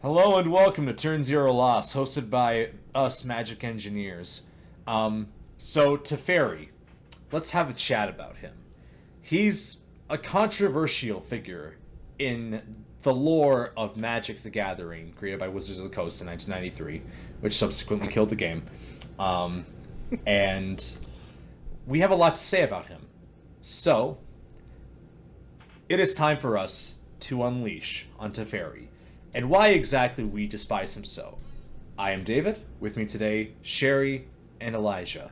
Hello and welcome to Turn Zero Loss, hosted by us magic engineers. So Teferi, let's have a chat about him. He's a controversial figure in the lore of Magic the Gathering, created by Wizards of the Coast in 1993, which subsequently killed the game. And we have a lot to say about him. So, it is time for us to unleash on Teferi, and why exactly we despise him so. I am David. With me today, Sherry and Elijah.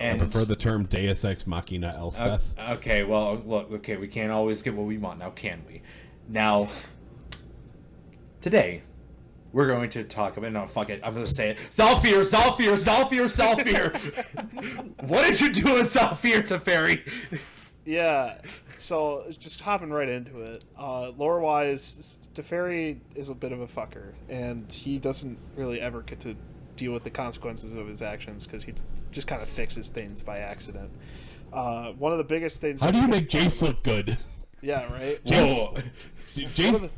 And I prefer the term Deus Ex Machina, Elspeth. Okay, well, look, we can't always get what we want, now can we? Now, today, we're going to talk about... No, fuck it, I'm going to say it. Zhalfir! What did you do with Zhalfir, Teferi? Yeah, so just hopping right into it. Lore-wise, Teferi is a bit of a fucker, and he doesn't really ever get to deal with the consequences of his actions because he just kind of fixes things by accident. One of the biggest things... How do you make Jace look good? Yeah, right? Jace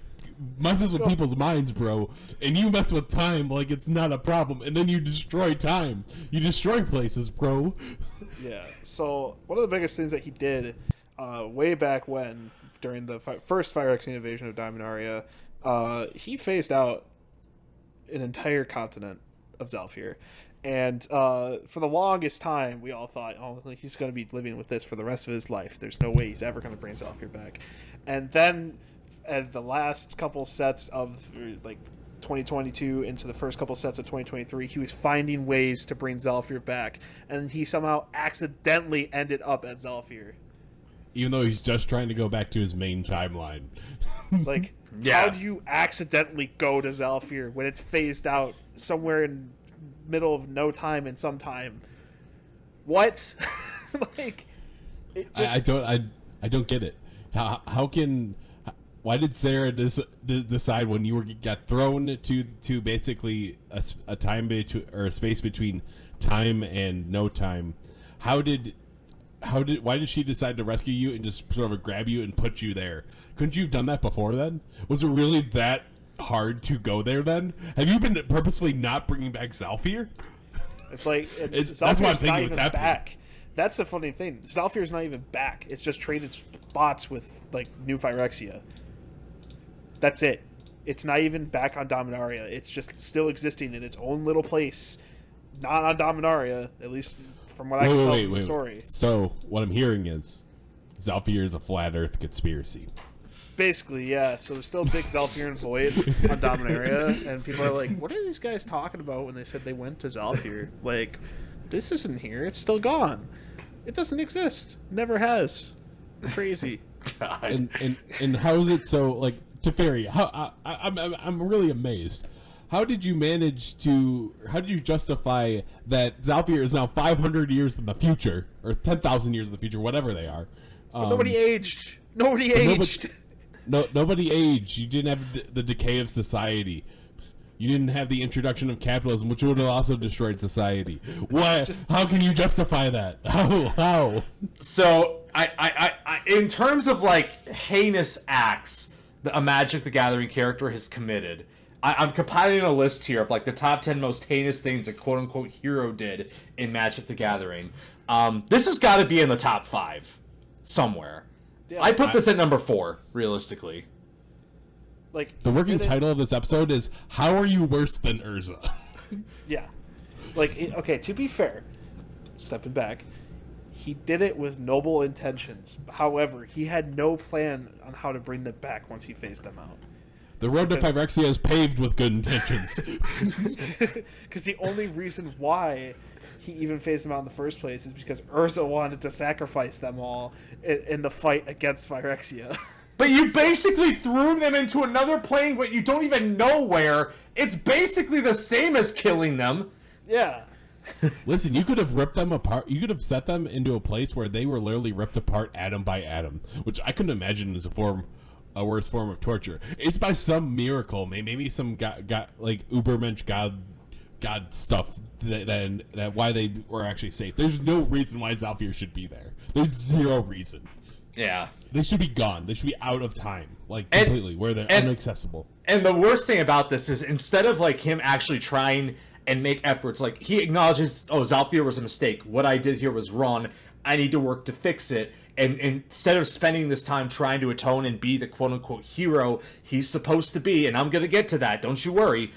messes with people's minds, bro, and you mess with time like it's not a problem, and then you destroy time. You destroy places, bro. Yeah, so one of the biggest things that he did way back when, during the first Phyrexian invasion of Dominaria, he phased out an entire continent of Zhalfir. And for the longest time, we all thought, oh, he's going to be living with this for the rest of his life. There's no way he's ever going to bring Zhalfir back. And then at the last couple sets of, like, 2022 into the first couple sets of 2023, he was finding ways to bring Zhalfir back, and he somehow accidentally ended up at Zhalfir. Even though he's just trying to go back to his main timeline. Like, how do you accidentally go to Zhalfir when it's phased out somewhere in middle of no time and some time? What? Like, it just... I don't get it. Why did Sarah decide when you got thrown to basically a time or a space between time and no time? Why did she decide to rescue you and just sort of grab you and put you there? Couldn't you have done that before then? Was it really that hard to go there then? Have you been purposely not bringing back Zhalfir? It's like that's what I'm thinking was happening. Back. That's the funny thing. Zhalfir's not even back. It's just traded spots with like new Phyrexia. That's it. It's not even back on Dominaria. It's just still existing in its own little place. Not on Dominaria, at least from what I can tell from the story. So, what I'm hearing is Zhalfir is a flat earth conspiracy. Basically, yeah. So there's still a big Zhalfiran void on Dominaria, and people are like, what are these guys talking about when they said they went to Zhalfir? Like, this isn't here. It's still gone. It doesn't exist. Never has. Crazy. God. And how is it so, like, Teferi, I'm really amazed. How did you justify that Zhalfir is now 500 years in the future, or 10,000 years in the future, whatever they are? Nobody aged. Nobody aged. Nobody aged. You didn't have the decay of society. You didn't have the introduction of capitalism, which would have also destroyed society. What? How can you justify that? How? So, I in terms of, like, heinous acts that a Magic the Gathering character has committed, I'm compiling a list here of, like, the top 10 most heinous things a quote-unquote hero did in Magic the Gathering. This has got to be in the top 5 somewhere. Yeah, I put this at number 4, realistically. Like, the working title of this episode is "How Are You Worse Than Urza?" Yeah, like, okay. To be fair, stepping back, he did it with noble intentions. However, he had no plan on how to bring them back once he phased them out. The road to Phyrexia is paved with good intentions. Because the only reason why he even phased them out in the first place is because Urza wanted to sacrifice them all in the fight against Phyrexia. But you basically threw them into another plane, but you don't even know where. It's basically the same as killing them. Yeah. Listen, you could have ripped them apart. You could have set them into a place where they were literally ripped apart atom by atom, which I couldn't imagine is a worse form of torture. It's by some miracle, maybe some god like Ubermensch god stuff that why they were actually safe. There's no reason why Zhalfir should be there. There's zero reason. Yeah. They should be gone. They should be out of time, like completely, where they're inaccessible. And the worst thing about this is instead of like him actually trying and make efforts, like he acknowledges, oh, Zhalfir was a mistake. What I did here was wrong. I need to work to fix it. And instead of spending this time trying to atone and be the quote-unquote hero he's supposed to be, and I'm going to get to that, don't you worry,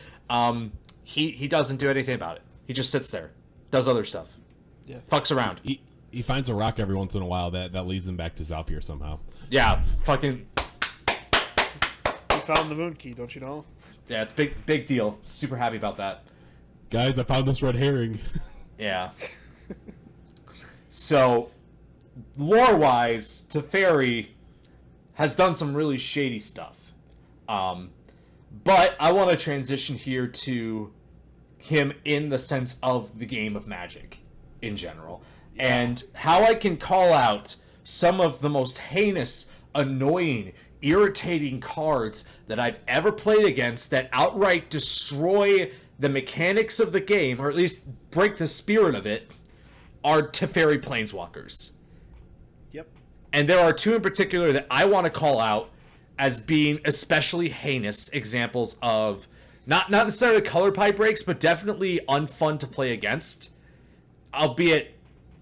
he doesn't do anything about it. He just sits there, does other stuff, fucks around. He finds a rock every once in a while that leads him back to Zhalfir somehow. Yeah, fucking... He found the moon key, don't you know? Yeah, it's big deal. Super happy about that. Guys, I found this red herring. Yeah. So, lore-wise, Teferi has done some really shady stuff. But I want to transition here to him in the sense of the game of Magic in general. Yeah. And how I can call out some of the most heinous, annoying, irritating cards that I've ever played against that outright destroy the mechanics of the game, or at least break the spirit of it, are Teferi Planeswalkers. Yep. And there are two in particular that I want to call out as being especially heinous examples of not necessarily color pipe breaks, but definitely unfun to play against, albeit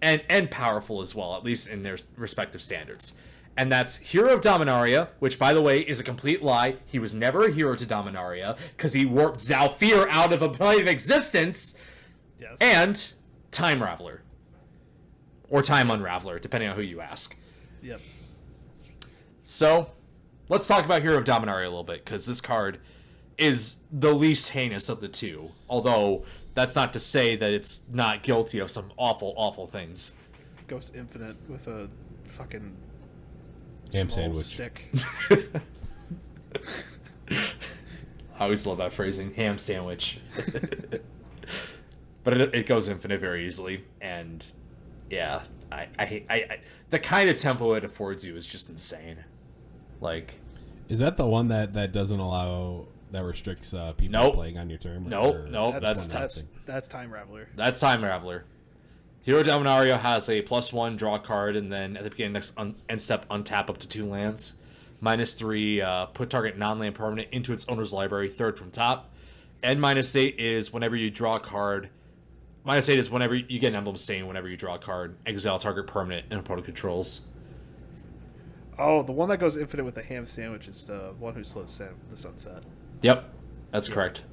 and powerful as well, at least in their respective standards. And that's Hero of Dominaria, which, by the way, is a complete lie. He was never a hero to Dominaria, because he warped Zhalfir out of a plane of existence. Yes. And Time Raveler. Or Time Unraveler, depending on who you ask. Yep. So, let's talk about Hero of Dominaria a little bit, because this card is the least heinous of the two. Although, that's not to say that it's not guilty of some awful, awful things. Ghost Infinite with a fucking... ham sandwich. Stick. I always love that phrasing, ham sandwich. But it goes infinite very easily, and yeah, I the kind of tempo it affords you is just insane. Like, is that the one that doesn't allow, that restricts people playing on your turn? Nope, that's Time Raveler. That's Time Raveler. Hero Dominaria has a +1 draw card, and then at the beginning next end step, untap up to 2 lands. -3, put target non-land permanent into its owner's library, third from top. And -8 is whenever you draw a card. -8 is whenever you get an emblem stain, whenever you draw a card, exile target permanent and opponent controls. Oh, the one that goes infinite with the ham sandwich is the one who slows the sunset. Yep, that's correct.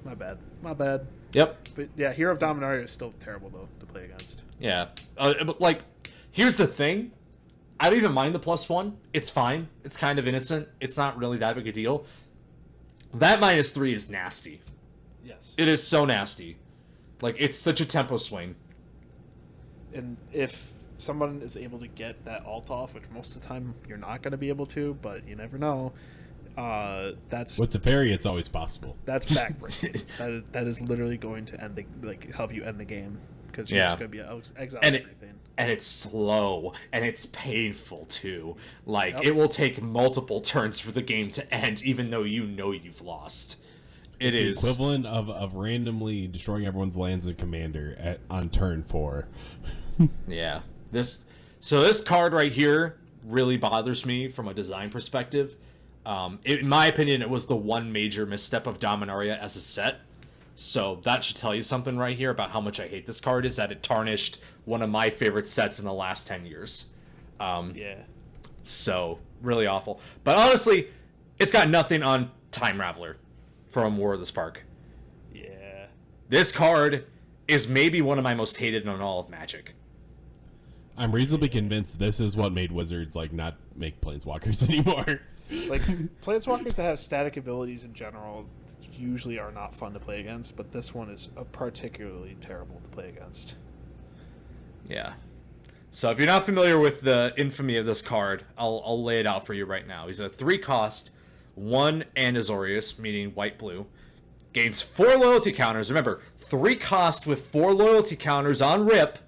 My bad. Yep. But yeah, Hero of Dominaria is still terrible, though, to play against. Yeah. But, like, here's the thing. I don't even mind the +1. It's fine. It's kind of innocent. It's not really that big a deal. That -3 is nasty. Yes. It is so nasty. Like, it's such a tempo swing. And if someone is able to get that alt off, which most of the time you're not going to be able to, but you never know, that's... With Teferi, it's always possible. That's backbreaking. that is literally going to end help you end the game, because you're just going to be exiled everything. And it's slow, and it's painful, too. Like, It will take multiple turns for the game to end, even though you know you've lost. It's the equivalent of randomly destroying everyone's lands in Commander on turn 4. Yeah. This card right here really bothers me from a design perspective. In my opinion, it was the one major misstep of Dominaria as a set. So that should tell you something right here about how much I hate this card, is that it tarnished one of my favorite sets in the last 10 years. Yeah. So, really awful. But honestly, it's got nothing on Time Raveler from War of the Spark. Yeah. This card is maybe one of my most hated in all of Magic. I'm reasonably convinced this is what made Wizards not make Planeswalkers anymore. Like, Planeswalkers that have static abilities in general usually are not fun to play against, but this one is particularly terrible to play against. Yeah. So if you're not familiar with the infamy of this card, I'll lay it out for you right now. He's a 3-cost, 1 and Azorius, meaning white-blue. Gains 4 loyalty counters. Remember, 3 cost with 4 loyalty counters on rip.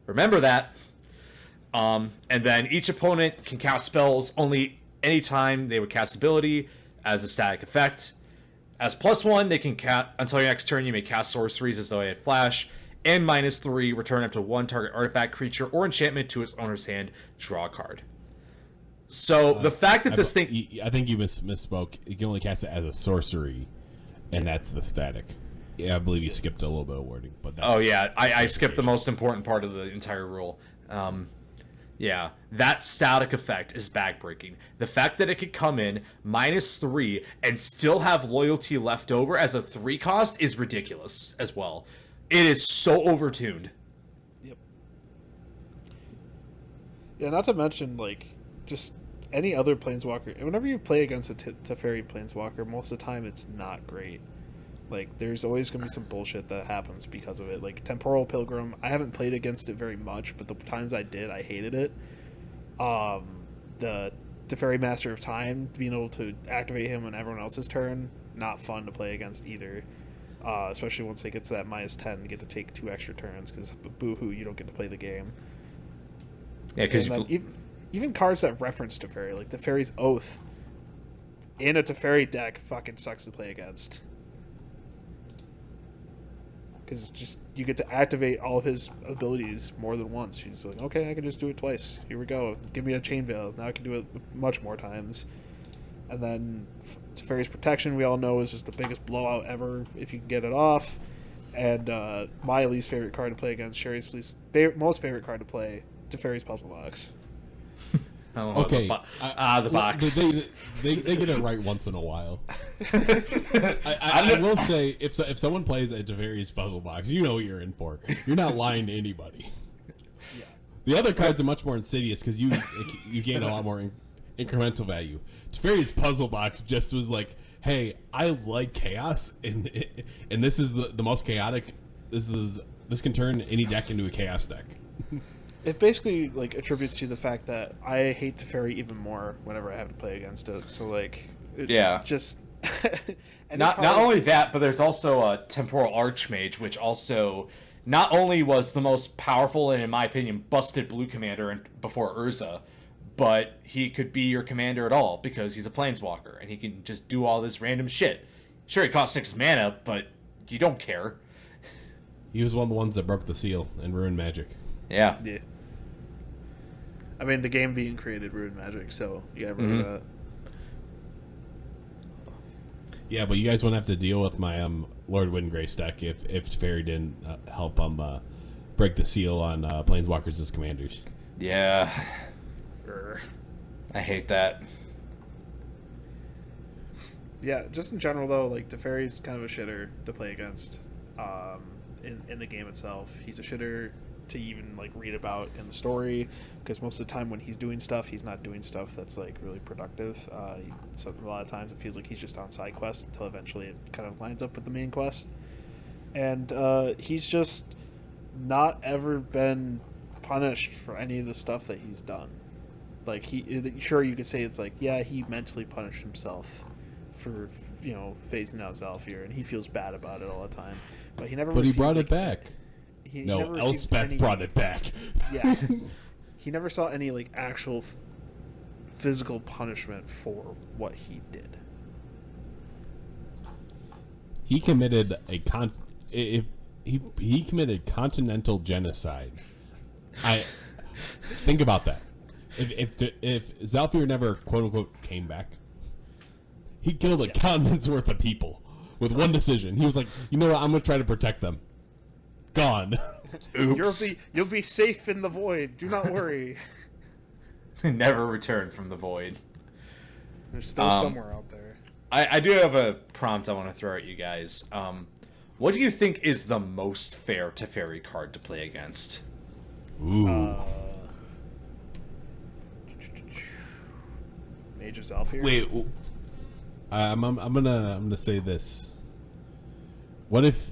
Remember that. And then each opponent can cast spells only anytime they would cast ability as a static effect. As +1, they can cast until your next turn. You may cast sorceries as though they had flash. And -3, return up to 1 target artifact, creature, or enchantment to its owner's hand. Draw a card. So the fact that this thing, I think you misspoke. You can only cast it as a sorcery, and that's the static. Yeah, I believe you skipped a little bit of wording, but that's, I skipped the most important part of the entire rule. Yeah, that static effect is backbreaking. The fact that it could come in -3 and still have loyalty left over as a 3 cost is ridiculous as well. It is so overtuned. Yep. Yeah, not to mention, like, just any other Planeswalker. Whenever you play against a Teferi Planeswalker, most of the time it's not great. Like, there's always going to be some bullshit that happens because of it. Like, Temporal Pilgrim, I haven't played against it very much, but the times I did, I hated it. The Teferi Master of Time, being able to activate him on everyone else's turn, not fun to play against either. Especially once they get to that -10, you get to take 2 extra turns, because boo-hoo, you don't get to play the game. Yeah, because even cards that reference Teferi, like Teferi's Oath, in a Teferi deck fucking sucks to play against. Because it's just, you get to activate all of his abilities more than once. He's like, okay, I can just do it twice. Here we go. Give me a Chain Veil. Now I can do it much more times. And then Teferi's Protection, we all know, is just the biggest blowout ever if you can get it off. And my least favorite card to play against, Sherry's most favorite card to play, Teferi's Puzzle Box. I don't know, okay, the box. They get it right once in a while. I will say, if someone plays a Teferi's Puzzle Box, you know what you're in for. You're not lying to anybody. Yeah. The other cards are much more insidious because you gain a lot more incremental value. Teferi's Puzzle Box just was like, hey, I like chaos, and this is the most chaotic. This can turn any deck into a chaos deck. It basically, like, attributes to the fact that I hate Teferi even more whenever I have to play against it. So, like, just not only that, but there's also a Temporal Archmage, which also not only was the most powerful and, in my opinion, busted blue commander before Urza, but he could be your commander at all because he's a Planeswalker and he can just do all this random shit. Sure, he costs 6 mana, but you don't care. He was one of the ones that broke the seal and ruined Magic. Yeah. I mean, the game being created ruined Magic, so you gotta remember that. Yeah, but you guys wouldn't have to deal with my Lord Windgrace deck if Teferi didn't help break the seal on Planeswalkers as commanders. Yeah. I hate that. Yeah, just in general though, like, Teferi's kind of a shitter to play against. In the game itself, he's a shitter to even, like, read about in the story, because most of the time when he's doing stuff, he's not doing stuff that's, like, really productive. So a lot of times it feels like he's just on side quests until eventually it kind of lines up with the main quest. And he's just not ever been punished for any of the stuff that he's done. Like, sure, you could say it's like, yeah, he mentally punished himself for, you know, phasing out Zhalfir, and he feels bad about it all the time. But he never. But he brought it back. No, Elspeth brought it back. Yeah, he never saw any, like, actual physical punishment for what he did. He committed he committed continental genocide. I think about that. If Zhalfir never quote unquote came back, he killed a continent's worth of people with one decision. He was like, you know what? I'm gonna try to protect them. Gone. Oops. You'll be safe in the void. Do not worry. Never return from the void. There's still somewhere out there. I do have a prompt I want to throw at you guys. What do you think is the most fair Teferi card to play against? Ooh. Mage of Zhalfir. Wait. I'm gonna say this. What if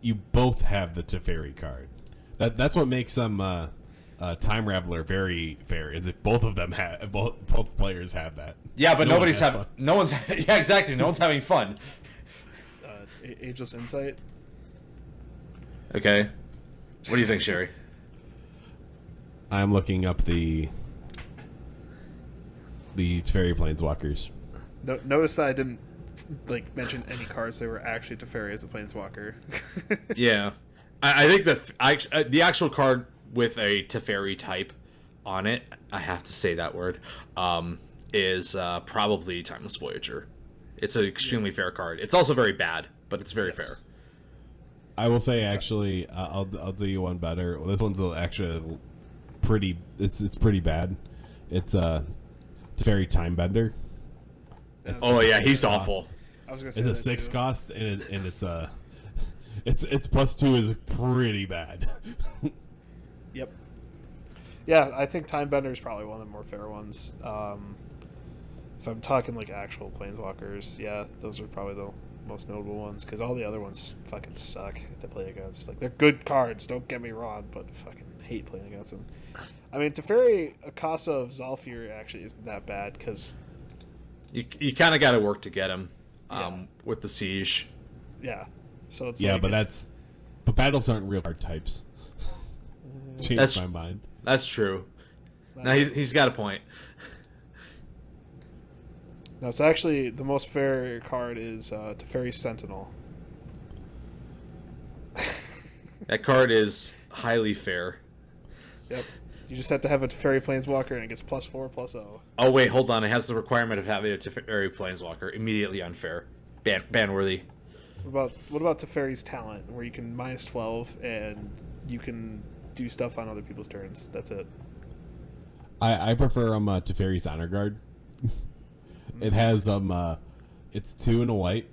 you both have the Teferi card? That's what makes them Time Raveler very fair. Is if both of them have both players have that. Yeah, but no one's yeah, exactly. No one's having fun. Ageless Insight. Okay. What do you think, Sherry? I'm looking up the Teferi Planeswalkers. Notice that I didn't, like, mention any cards that were actually Teferi as a Planeswalker. Yeah. I think the actual card with a Teferi type on it, I have to say that word, is probably Timeless Voyager. It's an extremely fair card. It's also very bad, but it's very fair. I will say, actually, I'll do you one better. This one's actually pretty. It's pretty bad. It's Teferi Timebender. Oh yeah, he's awful. I was gonna say It's a that 6 too. cost, and it's its +2 is pretty bad. Yep. Yeah, I think Timebender is probably one of the more fair ones. If I'm talking like actual planeswalkers, yeah, those are probably the most notable ones, because all the other ones fucking suck to play against. Like, they're good cards, don't get me wrong, but fucking hate playing against them. I mean, Teferi of Zhalfir actually isn't that bad, because You kind of got to work to get him Yeah. with the siege. yeah, so it's Yeah, like, but battles aren't real card types. Changed That's- my mind. That's true. Now he's got a point. No, it's actually the most fair card is Teferi Sentinel. That card is highly fair. Yep. You just have to have a Teferi Planeswalker and it gets +4/+0. Oh wait, hold on. It has the requirement of having a Teferi Planeswalker. Immediately unfair. Ban-worthy. What about Teferi's Talent, where you can -12 and you can do stuff on other people's turns? That's it. I prefer Teferi's Honor Guard. It has it's 2 and a white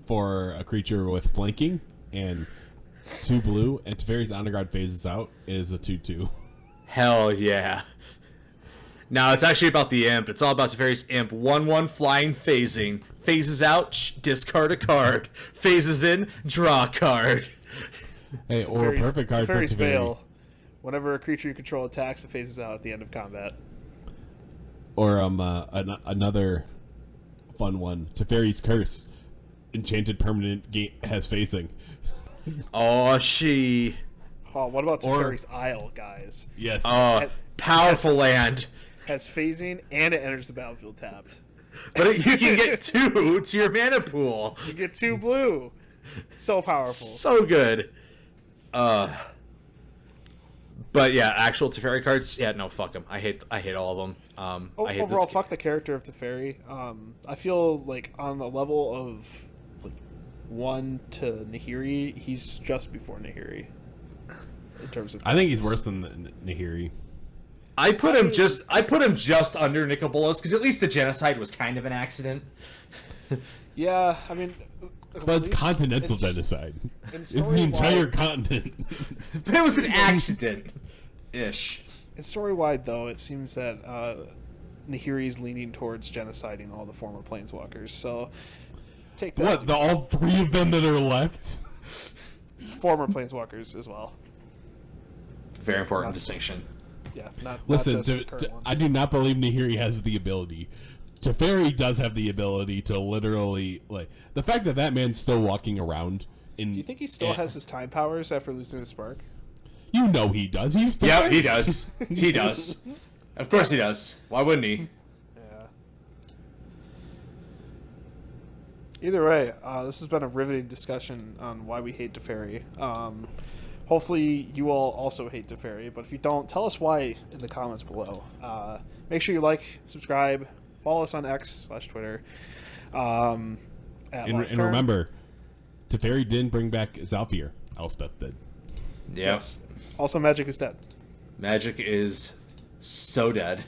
for a creature with flanking and 2 blue, and Teferi's Honor Guard phases out. It is a 2/2. Hell yeah. Now it's actually about the imp. It's all about Teferi's imp. 1/1 flying phasing. Phases out, discard a card. Phases in, draw a card. Hey, or a perfect card for Teferi's Teferi. Veil. Whenever a creature you control attacks, it phases out at the end of combat. Or another fun one, Teferi's Curse. Enchanted permanent has phasing. Oh, Oh, what about Or- Teferi's Isle, guys? Yes. Oh, powerful land. Has phasing and it enters the battlefield tapped. But you can get 2 to your mana pool. You get 2 blue. So powerful. So good. But yeah, actual Teferi cards. Yeah, no, fuck them. I hate all of them. I hate Overall, this. fuck the character of Teferi. I feel like on the level of like 1 to Nahiri, he's just before Nahiri in terms of. I think he's worse than Nahiri. I put him just under Nicobolas because at least the genocide was kind of an accident. Yeah, I mean. But it's continental genocide. It's the entire continent. But it was an accident, ish. In story-wide, though, it seems that Nahiri's leaning towards genociding all the former planeswalkers. So, take that. What? All 3 of them that are left? Former planeswalkers as well. Very important distinction. Yeah, not Listen, just the current ones. I do not believe Nahiri has the ability. Teferi does have the ability to literally, like, the fact that that man's still walking around in. Do you think he still has his time powers after losing his spark? You know he does. He's still Yeah, he does. He does. Of course he does. Why wouldn't he? Yeah. Either way, this has been a riveting discussion on why we hate Teferi. Hopefully you all also hate Teferi, but if you don't, tell us why in the comments below. Make sure you like, subscribe, follow us on X/Twitter. And remember, Teferi didn't bring back Zhalfir. Elspeth did. Yes. Also, Magic is dead. Magic is so dead.